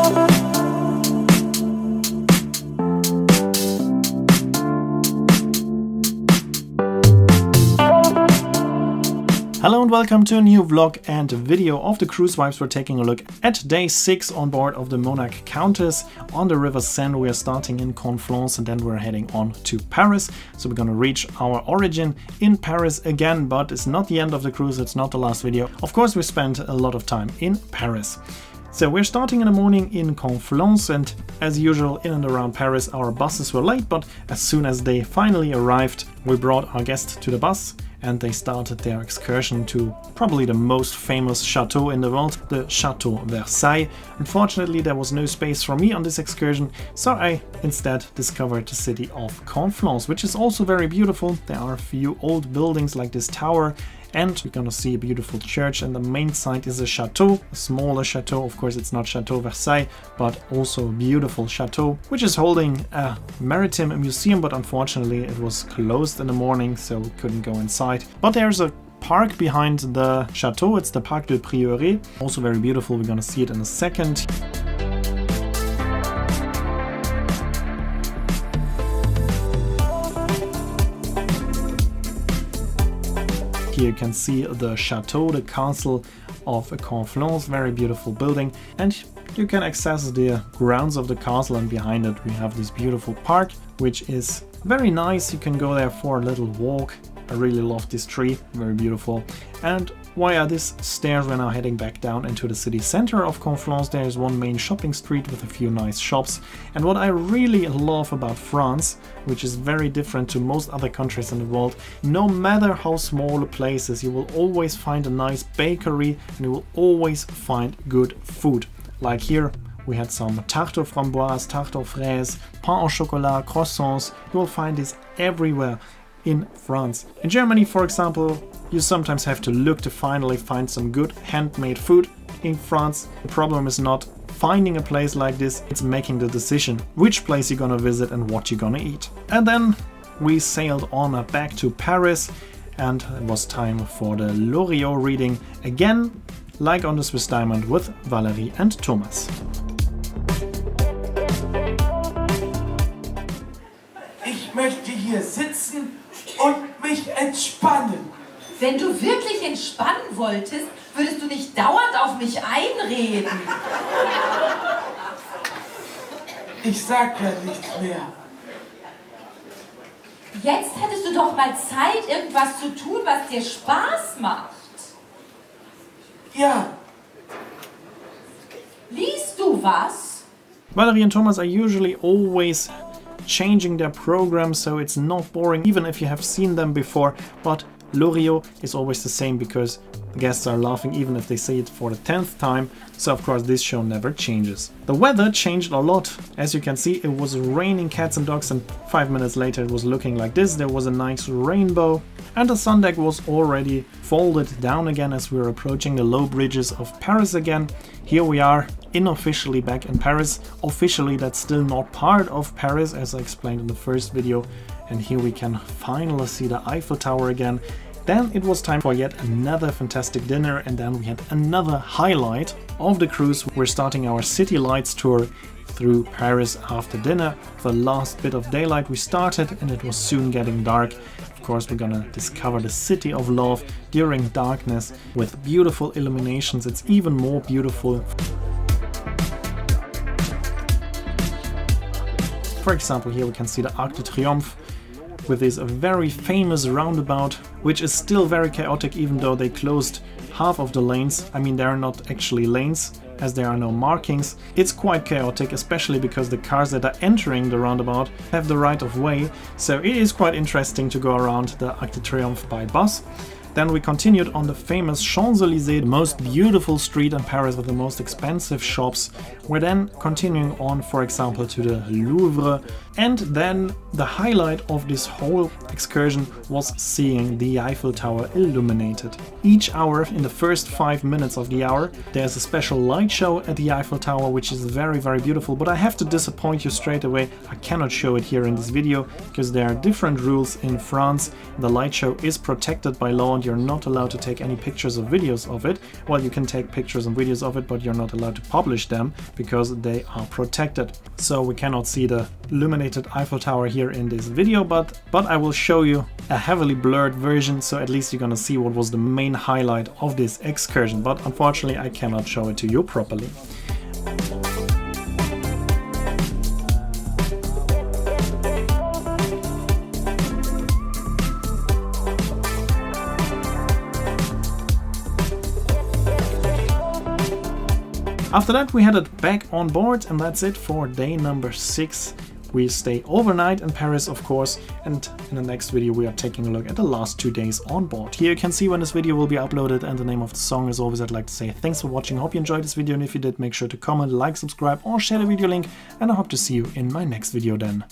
Hello and welcome to a new vlog and video of the cruise vibes. We're taking a look at day 6 on board of the Monarch Countess on the River Seine. We are starting in Conflans and then we're heading on to Paris. So we're gonna reach our origin in Paris again, but it's not the end of the cruise, it's not the last video. Of course, we spent a lot of time in Paris. So we're starting in the morning in Conflans, and as usual in and around Paris our buses were late, but as soon as they finally arrived we brought our guests to the bus and they started their excursion to probably the most famous chateau in the world, the Chateau Versailles. Unfortunately there was no space for me on this excursion, so I instead discovered the city of Conflans, which is also very beautiful. There are a few old buildings like this tower, and we're gonna see a beautiful church, and the main site is a chateau, a smaller chateau. Of course it's not Chateau Versailles, but also a beautiful chateau, which is holding a maritime museum, but unfortunately it was closed in the morning, so we couldn't go inside. But there's a park behind the chateau, it's the Parc de Prieuré, also very beautiful, we're gonna see it in a second. Here you can see the chateau, the castle of Conflans, very beautiful building, and you can access the grounds of the castle, and behind it we have this beautiful park, which is very nice. You can go there for a little walk. I really love this tree, very beautiful. And via this stairs we're now heading back down into the city center of Conflans. There is one main shopping street with a few nice shops. And what I really love about France, which is very different to most other countries in the world, no matter how small a place is, you will always find a nice bakery and you will always find good food. Like here we had some tarte aux framboises, tarte aux fraises, pain au chocolat, croissants. You will find this everywhere in France. In Germany, for example, you sometimes have to look to finally find some good handmade food. In France, the problem is not finding a place like this, it's making the decision which place you're gonna visit and what you're gonna eat. And then we sailed on back to Paris, and it was time for the Loriot reading again, like on the Swiss Diamond with Valerie and Thomas. Ich möchte hier sitzen und mich entspannen. Wenn du wirklich entspannen wolltest, würdest du nicht dauernd auf mich einreden. Ich sag ja nichts mehr. Jetzt hättest du doch mal Zeit, irgendwas zu tun, was dir Spaß macht. Ja. Liest du was? Valerie and Thomas are usually always changing their program, so it's not boring even if you have seen them before, but Loriot is always the same because the guests are laughing even if they say it for the 10th time, so of course this show never changes. The weather changed a lot. As you can see, it was raining cats and dogs, and 5 minutes later it was looking like this. There was a nice rainbow and the sun deck was already folded down again as we were approaching the low bridges of Paris again. Here we are unofficially back in Paris. Officially that's still not part of Paris, as I explained in the first video, and here we can finally see the Eiffel Tower again. Then it was time for yet another fantastic dinner, and then we had another highlight of the cruise. We're starting our city lights tour through Paris after dinner. The last bit of daylight we started and it was soon getting dark. Of course we're gonna discover the city of love during darkness with beautiful illuminations. It's even more beautiful. For example, here we can see the Arc de Triomphe with this very famous roundabout, which is still very chaotic even though they closed half of the lanes. I mean, there are not actually lanes as there are no markings. It's quite chaotic, especially because the cars that are entering the roundabout have the right of way, so it is quite interesting to go around the Arc de Triomphe by bus. Then we continued on the famous Champs-Élysées, the most beautiful street in Paris with the most expensive shops. We're then continuing on, for example, to the Louvre, And then the highlight of this whole excursion was seeing the Eiffel Tower illuminated. Each hour, in the first 5 minutes of the hour, there's a special light show at the Eiffel Tower, which is very, very beautiful. But I have to disappoint you straight away. I cannot show it here in this video because there are different rules in France. The light show is protected by law and you're not allowed to take any pictures or videos of it. Well, you can take pictures and videos of it, but you're not allowed to publish them because they are protected. So we cannot see the illuminated Eiffel Tower here in this video, but I will show you a heavily blurred version, so at least you're gonna see what was the main highlight of this excursion, but unfortunately I cannot show it to you properly. After that we headed back on board, and that's it for day number 6. We stay overnight in Paris, of course, and in the next video we are taking a look at the last 2 days on board. Here you can see when this video will be uploaded and the name of the song. As always, I'd like to say thanks for watching. Hope you enjoyed this video, and if you did, make sure to comment, like, subscribe or share the video link, and I hope to see you in my next video then.